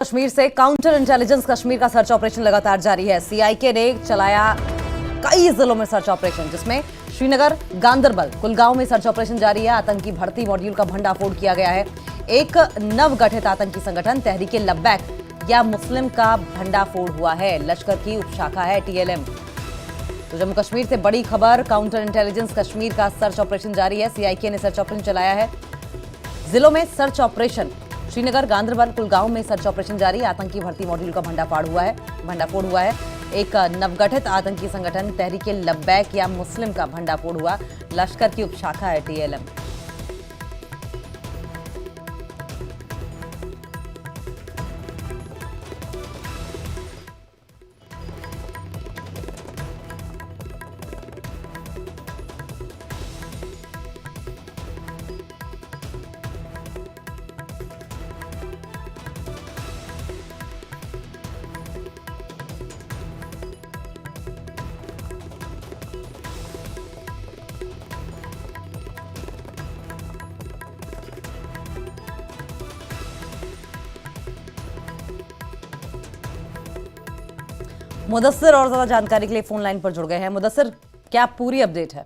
कश्मीर से counter intelligence Kashmir का search operation लगातार जारी है। सीआईके ने चलाया कई जिलों में सर्च ऑपरेशन, जिसमें श्रीनगर, गांदरबल, कुलगांव में सर्च ऑपरेशन जारी है। आतंकी भर्ती मॉड्यूल का भंडाफोड़ किया गया है। एक नवगठित आतंकी संगठन तहरीके लब्बैक या मुस्लिम का भंडाफोड़ हुआ है। लश्कर की उपशाखा है टीएलएम। तो जम्मू कश्मीर से बड़ी खबर, काउंटर इंटेलिजेंस कश्मीर का सर्च ऑपरेशन जारी है। सीआईके ने सर्च ऑपरेशन चलाया है। जिलों में सर्च ऑपरेशन, श्रीनगर, गांदरबल, कुलगांव में सर्च ऑपरेशन जारी। आतंकी भर्ती मॉड्यूल का भंडाफोड़ हुआ है। एक नवगठित आतंकी संगठन तहरीके लब्बैक या मुस्लिम का भंडाफोड़ हुआ। लश्कर की उपशाखा है टीएलएम। मुदस्सिर और ज्यादा जानकारी के लिए फोन लाइन पर जुड़ गए हैं। मुदस्सिर, क्या पूरी अपडेट है?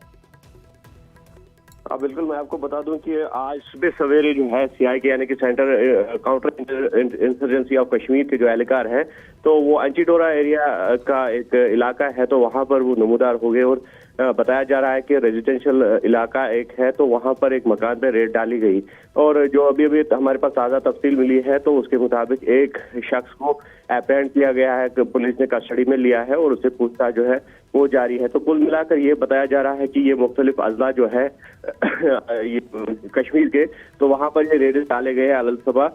हाँ बिल्कुल, मैं आपको बता दूं कि आज सुबह सवेरे जो है सीआईके यानी कि centre counter insurgency of Kashmir के जो एहलकार हैं, तो वो अंचीडोरा एरिया का एक इलाका है, तो वहां पर वो नमूदार हो गए। और बताया जा रहा है कि रेजिडेंशियल इलाका एक है, तो वहां पर एक मकान पे रेड डाली गई। और जो अभी अभी हमारे पास ताज़ा तफसील मिली है, तो उसके मुताबिक एक शख्स को एप्रेंड किया गया है, पुलिस ने कस्टडी में लिया है और उससे पूछताछ जो है वो जारी है। तो कुल मिलाकर ये बताया जा रहा है कि ये मुख्तलिफ अजला जो है ये कश्मीर के, तो वहां पर ये रेड डाले गए हैं अलसबा,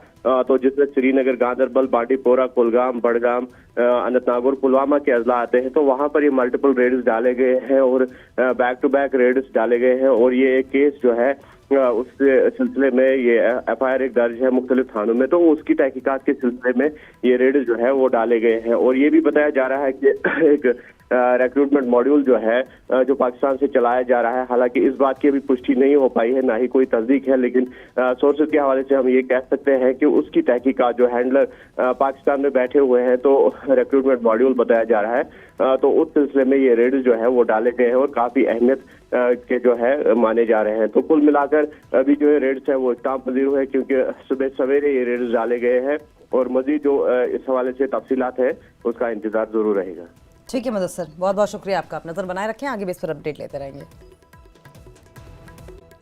तो जिसमें श्रीनगर, गांदरबल, बांडीपोरा, कुलगाम, बडगाम, अनंतनाग और पुलवामा के अजला आते हैं। तो वहां पर ये मल्टीपल रेड्स डाले गए हैं और बैक टू बैक रेड्स डाले गए हैं। और ये एक केस जो है उस सिलसिले में ये एफआईआर एक दर्ज है मुख्तलिफ थानों में, तो उसकी तहकीकात के सिलसिले में ये रेड जो है वो डाले गए हैं। और ये भी बताया जा रहा है कि एक रिक्रूटमेंट मॉड्यूल जो है जो पाकिस्तान से चलाया जा रहा है, हालांकि इस बात की अभी पुष्टि नहीं हो पाई है, ना ही कोई तस्दीक है, लेकिन सोर्सेज के हवाले से हम ये कह सकते हैं कि उसकी तहकीकात जो हैंडलर पाकिस्तान में बैठे हुए हैं, तो रिक्रूटमेंट मॉड्यूल बताया जा रहा है। तो उस सिलसिले में ये रेड जो है वो डाले गए हैं और काफी अहमियत के जो है माने जा रहे हैं। तो कुल मिलाकर अभी जो है रेड्स है वो इख्तिताम पजीर हुए, क्योंकि सुबह सवेरे ये रेड्स डाले गए हैं और मजीद जो इस हवाले से तफसीलात है उसका इंतजार जरूर रहेगा। ठीक है मुदस्सिर, बहुत बहुत शुक्रिया आपका। आप नजर बनाए रखें, आगे भी इस पर अपडेट लेते रहेंगे।